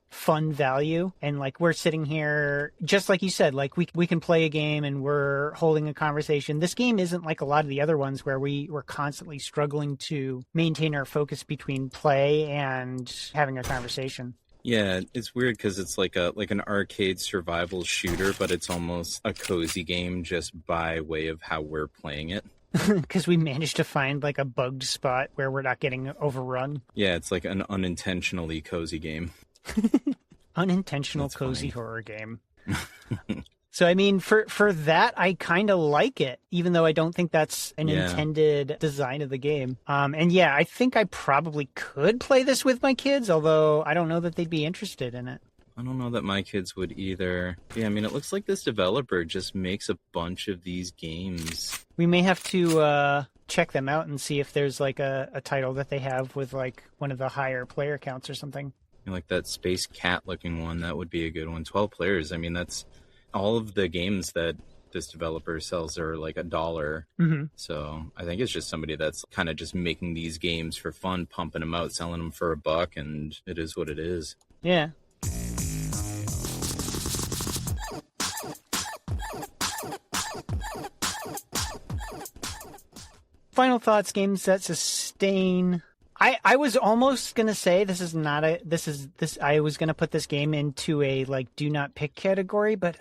fun value, and like we're sitting here just like you said, like we can play a game and we're holding a conversation. This game isn't like a lot of the other ones where we were constantly struggling to maintain our focus between play and having a conversation. Yeah, it's weird because it's like an arcade survival shooter, but it's almost a cozy game just by way of how we're playing it. Because we managed to find like a bugged spot where we're not getting overrun. Yeah, it's like an unintentionally cozy game. Unintentional That's cozy funny. Horror game. So, I mean, for that, I kind of like it, even though I don't think that's an intended design of the game. And yeah, I think I probably could play this with my kids, although I don't know that they'd be interested in it. I don't know that my kids would either. Yeah, I mean, it looks like this developer just makes a bunch of these games. We may have to check them out and see if there's like a title that they have with like one of the higher player counts or something. Like that Space Cat looking one, that would be a good one. 12 players. I mean, that's all of the games that this developer sells are like $1. Mm-hmm. So I think it's just somebody that's kind of just making these games for fun, pumping them out, selling them for $1, and it is what it is. Yeah. final thoughts, games that sustain. I was almost gonna say this is I was gonna put this game into a like do not pick category, but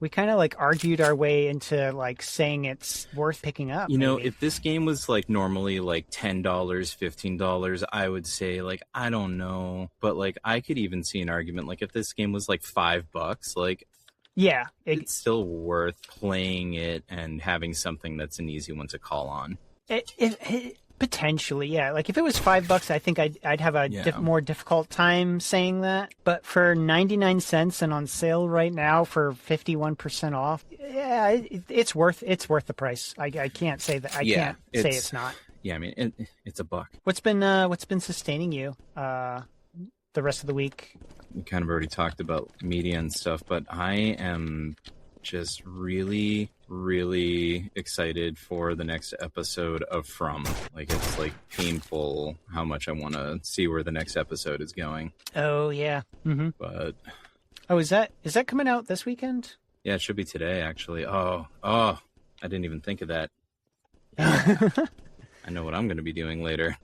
we kind of like argued our way into like saying it's worth picking up. You know, maybe. if this game was like normally like $10, $15, I would say like, I don't know. But like, I could even see an argument. Like if this game was like $5, like, yeah, it's still worth playing it and having something that's an easy one to call on. Potentially, yeah. Like if it was $5, I think I'd have a more difficult time saying that. But for 99 cents and on sale right now for 51% off, yeah, it's worth the price. I can't say that. I can't say it's not. Yeah, I mean it's $1. What's been sustaining you the rest of the week? We kind of already talked about media and stuff, but I am just really, really excited for the next episode of From. Like, it's like painful how much I want to see where the next episode is going. Oh yeah. Mm-hmm. But is that coming out this weekend? Yeah, it should be today actually. Oh, I didn't even think of that. I know what I'm going to be doing later.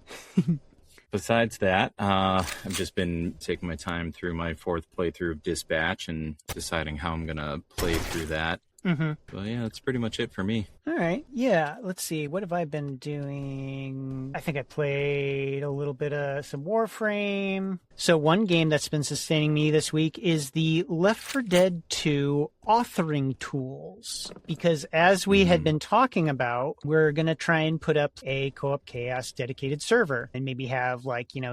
Besides that, I've just been taking my time through my 4th playthrough of Dispatch and deciding how I'm going to play through that. Mm-hmm. But yeah, that's pretty much it for me. All right. Yeah. Let's see. What have I been doing? I think I played a little bit of some Warframe. So one game that's been sustaining me this week is the Left 4 Dead 2 authoring tools. Because as we had been talking about, we're going to try and put up a Co-op Chaos dedicated server and maybe have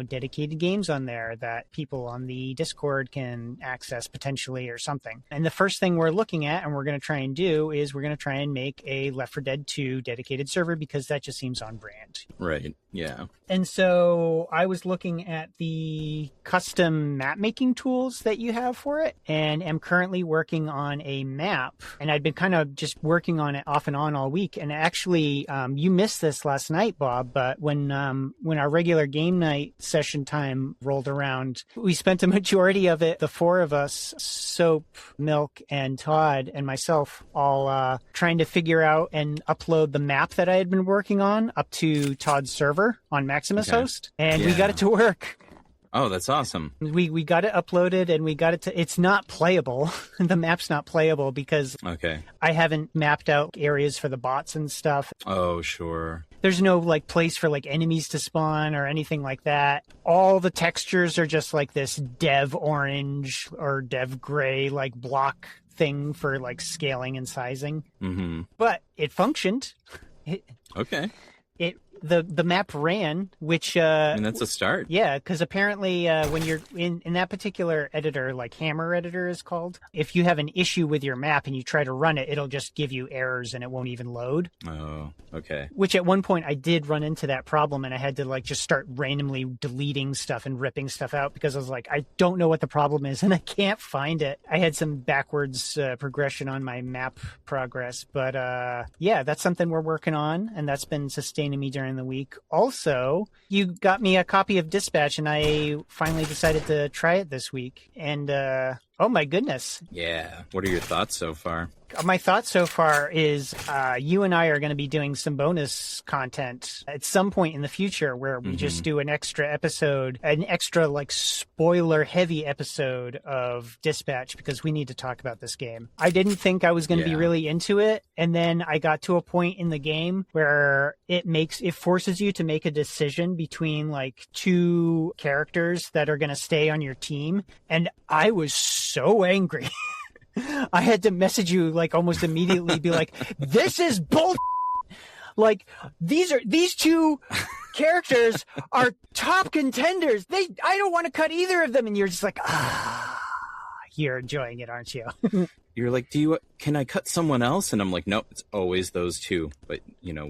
dedicated games on there that people on the Discord can access potentially or something. And the first thing we're looking at and we're going to try and do is we're going to try and make a Left 4 Dead 2 dedicated server because that just seems on brand. Right. Yeah. And so I was looking at the custom map making tools that you have for it and am currently working on a map. And I'd been kind of just working on it off and on all week. And actually, you missed this last night, Bob, but when our regular game night session time rolled around, we spent a majority of it, the 4 of us, Soap, Milk, and Todd and myself, all trying to figure out and upload the map that I had been working on up to Todd's server on Maximus Host. And we got it to work. Oh, that's awesome. We got it uploaded and we got it to, it's not playable. The map's not playable because I haven't mapped out areas for the bots and stuff. Oh, sure. There's no like place for like enemies to spawn or anything like that. All the textures are just like this dev orange or dev gray like block thing for like scaling and sizing. Mm-hmm. But it functioned. The map ran, which... and that's a start. Yeah, because apparently when you're in that particular editor, like Hammer Editor is called, if you have an issue with your map and you try to run it, it'll just give you errors and it won't even load. Oh, okay. Which at one point I did run into that problem and I had to like just start randomly deleting stuff and ripping stuff out because I was like, I don't know what the problem is and I can't find it. I had some backwards progression on my map progress, but yeah, that's something we're working on and that's been sustaining me during the week. Also, you got me a copy of Dispatch and I finally decided to try it this week. And oh my goodness. Yeah. What are your thoughts so far? My thought so far is you and I are going to be doing some bonus content at some point in the future where we just do an extra episode, an extra like spoiler heavy episode of Dispatch because we need to talk about this game. I didn't think I was going to be really into it. And then I got to a point in the game where it forces you to make a decision between like 2 characters that are going to stay on your team. And I was so angry. I had to message you like almost immediately, be like, this is bull. Like these 2 characters are top contenders. I don't want to cut either of them. And you're just like, you're enjoying it, aren't you? You're like, can I cut someone else? And I'm like, nope, it's always those 2. But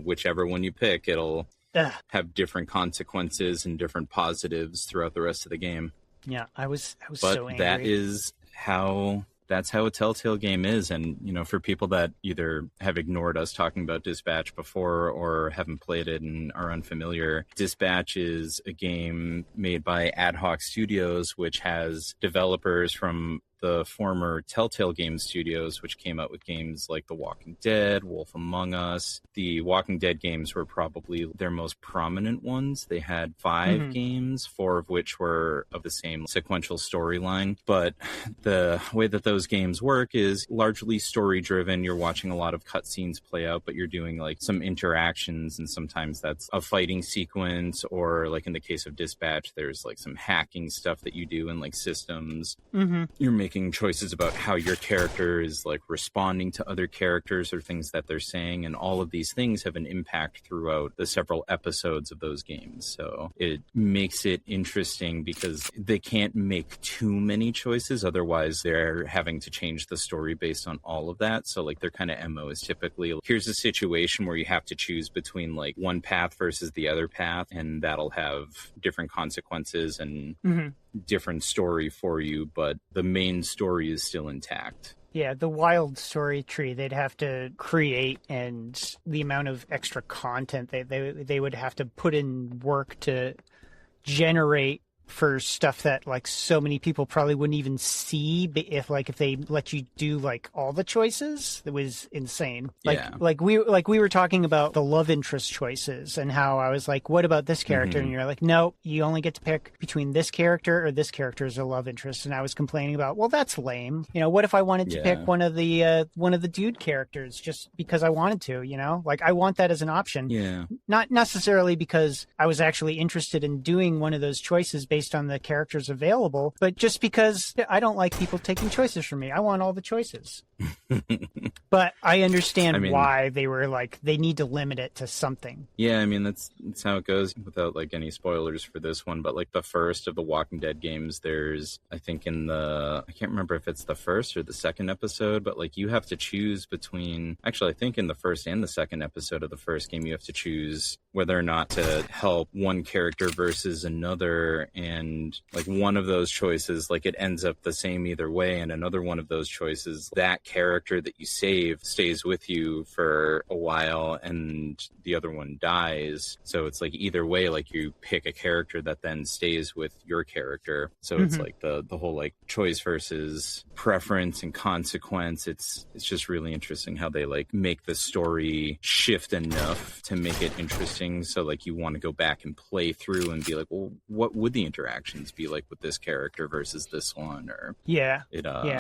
whichever one you pick, it'll have different consequences and different positives throughout the rest of the game. Yeah, I was so angry. But that's how a Telltale game is. And, for people that either have ignored us talking about Dispatch before or haven't played it and are unfamiliar, Dispatch is a game made by Ad Hoc Studios, which has developers from the former Telltale Game Studios, which came out with games like The Walking Dead, Wolf Among Us. The Walking Dead games were probably their most prominent ones. They had 5 games, 4 of which were of the same sequential storyline. But the way that those games work is largely story-driven. You're watching a lot of cutscenes play out, but you're doing like some interactions, and sometimes that's a fighting sequence, or like in the case of Dispatch, there's like some hacking stuff that you do in like systems. You're making choices about how your character is like responding to other characters or things that they're saying, and all of these things have an impact throughout the several episodes of those games. So it makes it interesting because they can't make too many choices, otherwise they're having to change the story based on all of that. So like their kind of MO is typically, here's a situation where you have to choose between like one path versus the other path, and that'll have different consequences and different story for you, but the main story is still intact. Yeah, the wild story tree they'd have to create, and the amount of extra content they would have to put in work to generate for stuff that like so many people probably wouldn't even see if they let you do like all the choices. It was insane. Like we were talking about the love interest choices and how I was like, what about this character? And you're like, no, you only get to pick between this character or this character as a love interest. And I was complaining about, well, that's lame. You know, what if I wanted to pick one of the dude characters just because I wanted to, you know? Like I want that as an option. Yeah. Not necessarily because I was actually interested in doing one of those choices based on the characters available, but just because I don't like people taking choices from me. I want all the choices. But I understand why they were like, they need to limit it to something. Yeah, I mean, that's how it goes without like any spoilers for this one. But like the first of the Walking Dead games, there's, I think I can't remember if it's the first or the second episode, but like you have to choose between, actually, I think in the first and the second episode of the first game, you have to choose whether or not to help one character versus another. And like one of those choices, like it ends up the same either way. And another one of those choices, that character that you save stays with you for a while and the other one dies. So it's like either way, like you pick a character that then stays with your character. So it's like the whole like choice versus preference and consequence. It's just really interesting how they like make the story shift enough to make it interesting. So like you want to go back and play through and be like, well, what would the interactions be like with this character versus this one? Or yeah,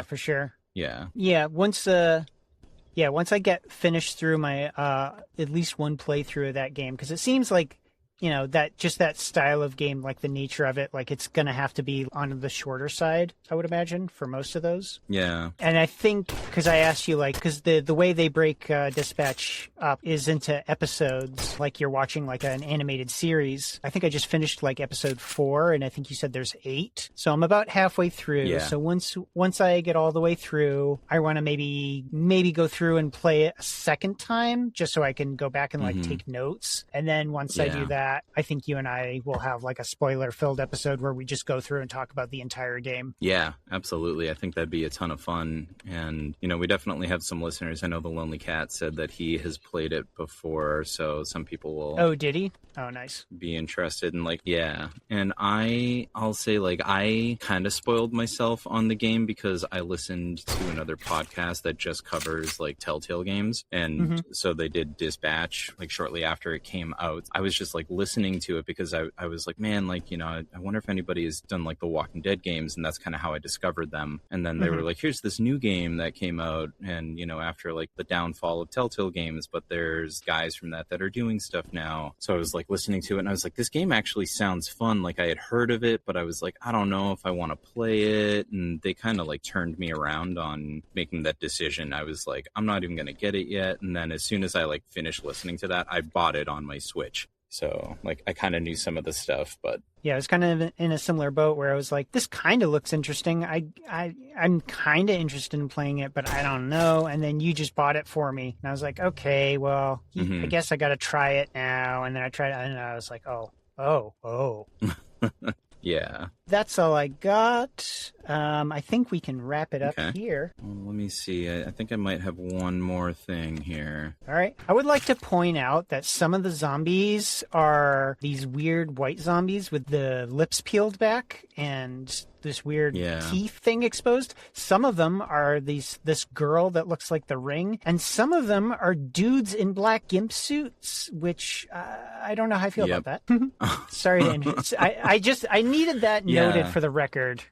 for sure. Yeah. Once I get finished through my at least one playthrough of that game, because it seems like, you know, that just that style of game, like the nature of it, like it's going to have to be on the shorter side, I would imagine, for most of those. Yeah. And I think, because I asked you, like, because the way they break Dispatch up is into episodes, like you're watching like an animated series. I think I just finished like episode 4, and I think you said there's 8. So I'm about halfway through. Yeah. So once I get all the way through, I want to maybe go through and play it a second time, just so I can go back and like take notes. And then once I do that, I think you and I will have like a spoiler-filled episode where we just go through and talk about the entire game. Yeah, absolutely. I think that'd be a ton of fun. And, you know, we definitely have some listeners. I know the Lonely Cat said that he has played it before, so some people will... Oh, did he? Oh, nice. ...be interested in, like, yeah. And I'll say, like, I kind of spoiled myself on the game because I listened to another podcast that just covers, like, Telltale games. And so they did Dispatch, like, shortly after it came out. I was just, like, listening to it because I was like, man, like, you know, I wonder if anybody has done like the Walking Dead games, and that's kind of how I discovered them. And then they were like, here's this new game that came out, and, you know, after like the downfall of Telltale games, but there's guys from that are doing stuff now. So I was like listening to it, and I was like, this game actually sounds fun. Like I had heard of it, but I was like, I don't know if I want to play it. And they kind of like turned me around on making that decision. I was like, I'm not even going to get it yet. And then as soon as I like finished listening to that, I bought it on my Switch. So, like, I kind of knew some of the stuff, but... Yeah, I was kind of in a similar boat where I was like, this kind of looks interesting. I'm kind of interested in playing it, but I don't know. And then you just bought it for me. And I was like, okay, well, I guess I got to try it now. And then I tried it, and I was like, oh. Yeah. That's all I got. I think we can wrap it up here. Well, let me see. I think I might have one more thing here. All right. I would like to point out that some of the zombies are these weird white zombies with the lips peeled back, and this weird Yeah. teeth thing exposed. Some of them are this girl that looks like the Ring, and some of them are dudes in black gimp suits, which I don't know how I feel about that. Sorry to interrupt. I needed that noted for the record.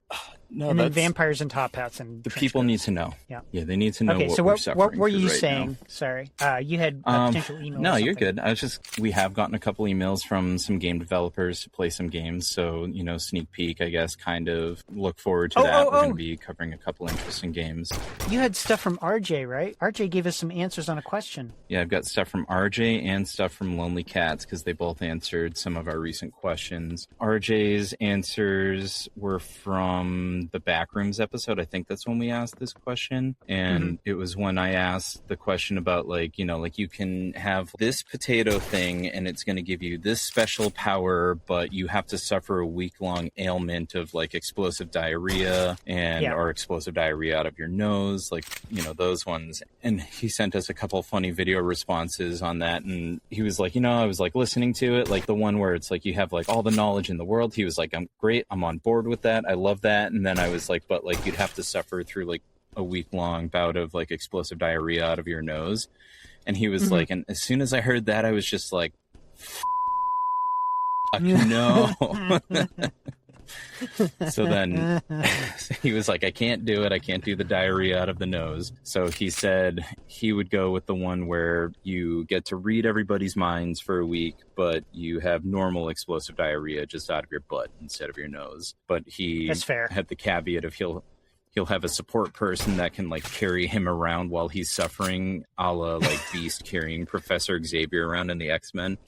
No, and then vampires and top hats and the people need to know. Yeah, they need to know. Okay, what so we're suffering what were you right saying? now. Sorry, you had a potential email. No, or you're something. good. We have gotten a couple emails from some game developers to play some games. So, sneak peek, I guess, kind of look forward to that. We're going to be covering a couple interesting games. You had stuff from RJ, right? RJ gave us some answers on a question. Yeah, I've got stuff from RJ and stuff from Lonely Cats because they both answered some of our recent questions. RJ's answers were from the Backrooms episode. I think that's when we asked this question. And it was when I asked the question about you can have this potato thing and it's going to give you this special power, but you have to suffer a week-long ailment of explosive diarrhea or explosive diarrhea out of your nose, those ones. And he sent us a couple funny video responses on that. And he was like, I was listening to it, the one where it's you have all the knowledge in the world. He was like, I'm great. I'm on board with that. I love that. And then I was like, but you'd have to suffer through a week-long bout of explosive diarrhea out of your nose. And he was like, and as soon as I heard that, I was just like, no. So then he was like, I can't do it. I can't do the diarrhea out of the nose. So he said he would go with the one where you get to read everybody's minds for a week, but you have normal explosive diarrhea just out of your butt instead of your nose. But he That's fair. had the caveat of he'll have a support person that can carry him around while he's suffering, a la Beast carrying Professor Xavier around in the X-Men.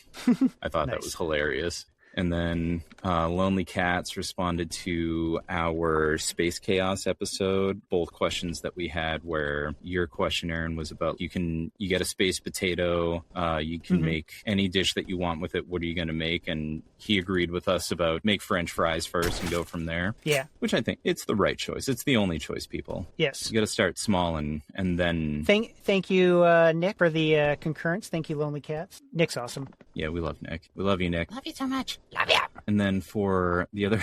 I thought that was hilarious. And then Lonely Cats responded to our Space Chaos episode, both questions that we had, where your question, Aaron, was about you get a space potato, you can make any dish that you want with it. What are you going to make? And he agreed with us about make French fries first and go from there. Yeah. Which I think it's the right choice. It's the only choice, people. Yes. You got to start small and then... Thank you, Nick, for the concurrence. Thank you, Lonely Cats. Nick's awesome. Yeah, we love Nick. We love you, Nick. Love you so much. Love you. And then for the other...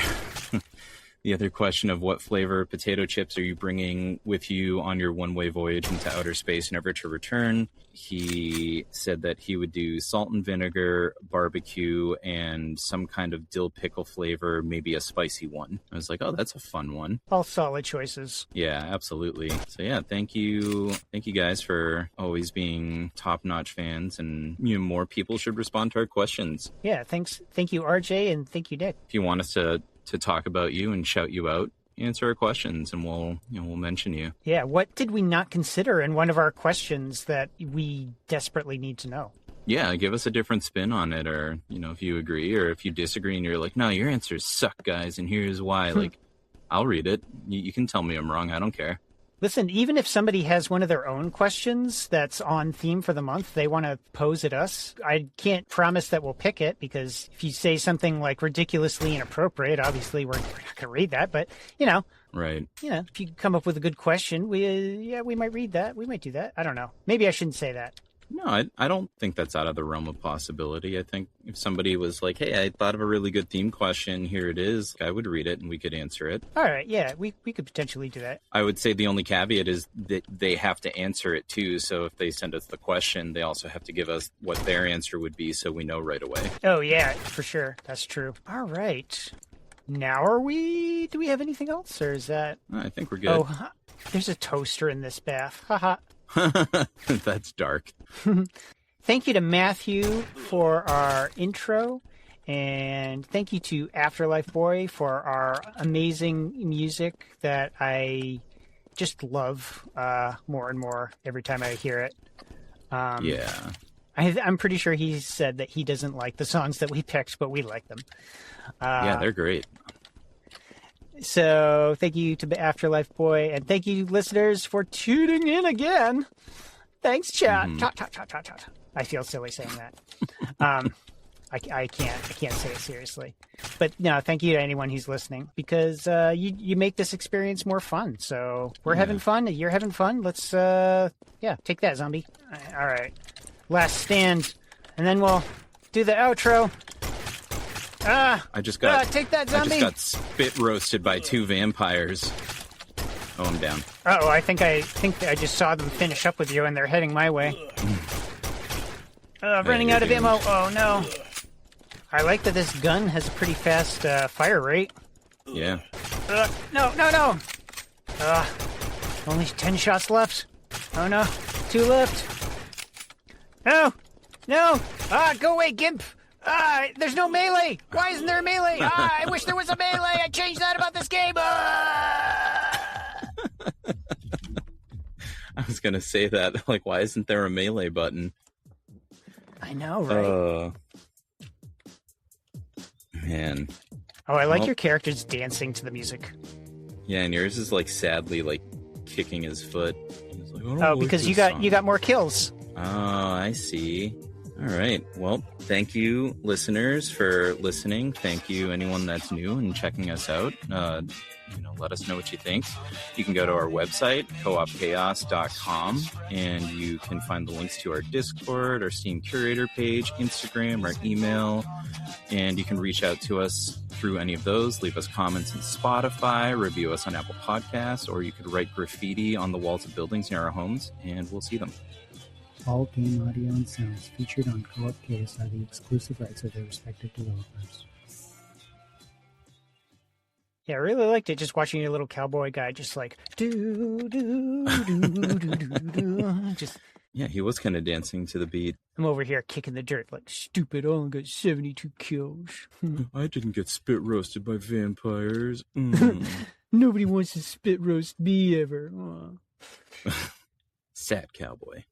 The other question of what flavor potato chips are you bringing with you on your one-way voyage into outer space, never to return? He said that he would do salt and vinegar, barbecue, and some kind of dill pickle flavor, maybe a spicy one. I was like, oh, that's a fun one. All solid choices. Yeah, absolutely. So yeah, thank you guys for always being top-notch fans, and more people should respond to our questions. Yeah, thanks. Thank you, RJ, and thank you, Nick. If you want us to talk about you and shout you out, answer our questions and we'll mention you. Yeah, what did we not consider in one of our questions that we desperately need to know? Yeah, give us a different spin on it, or if you agree, or if you disagree and you're like, no, your answers suck, guys, and here's why. I'll read it. You can tell me I'm wrong. I don't care. Listen, even if somebody has one of their own questions that's on theme for the month, they want to pose at us, I can't promise that we'll pick it, because if you say something ridiculously inappropriate, obviously we're not going to read that. But, right. If you come up with a good question, we might read that. We might do that. I don't know. Maybe I shouldn't say that. No, I don't think that's out of the realm of possibility. I think if somebody was like, hey, I thought of a really good theme question, here it is, I would read it and we could answer it. All right, yeah, we could potentially do that. I would say the only caveat is that they have to answer it too. So if they send us the question, they also have to give us what their answer would be so we know right away. Oh, yeah, for sure. That's true. All right. Now do we have anything else, or is that... I think we're good. Oh, there's a toaster in this bath. Haha. That's dark. Thank you to Matthew for our intro, and thank you to Afterlife Boy for our amazing music that I just love more and more every time I hear it. Yeah. I'm pretty sure he said that he doesn't like the songs that we picked, but we like them. Yeah, they're great. So thank you to the Afterlife Boy, and thank you, listeners, for tuning in again. Thanks, chat. Chat. I feel silly saying that. I can't say it seriously. But no, thank you to anyone who's listening, because you make this experience more fun. So we're having fun. You're having fun. Let's take that, zombie. All right. Last stand, and then we'll do the outro. I just got take that, zombie. I just got spit roasted by 2 vampires. Oh, I'm down. Oh, I think I just saw them finish up with you, and they're heading my way. Running out of ammo. Oh no! I like that this gun has a pretty fast fire rate. Yeah. No! Only 10 shots left. Oh no! 2 left. No! Go away, Gimp! There's no melee! Why isn't there a melee? I wish there was a melee! I changed that about this game! I was gonna say that. Like, why isn't there a melee button? I know, right? Man. Oh, I like your characters dancing to the music. Yeah, and yours is like sadly like kicking his foot. He's like, because you got more kills. Oh, I see. All right. Well, thank you, listeners, for listening. Thank you, anyone that's new and checking us out. Let us know what you think. You can go to our website, coopchaos.com, and you can find the links to our Discord, our Steam Curator page, Instagram, our email, and you can reach out to us through any of those. Leave us comments on Spotify, review us on Apple Podcasts, or you could write graffiti on the walls of buildings near our homes, and we'll see them. All game audio and sounds featured on Co-op Chaos are the exclusive rights of their respective developers. Yeah, I really liked it, just watching your little cowboy guy just like just. Yeah, he was kind of dancing to the beat. I'm over here kicking the dirt like stupid. I only got 72 kills. I didn't get spit roasted by vampires. Nobody wants to spit roast me ever. Sad cowboy.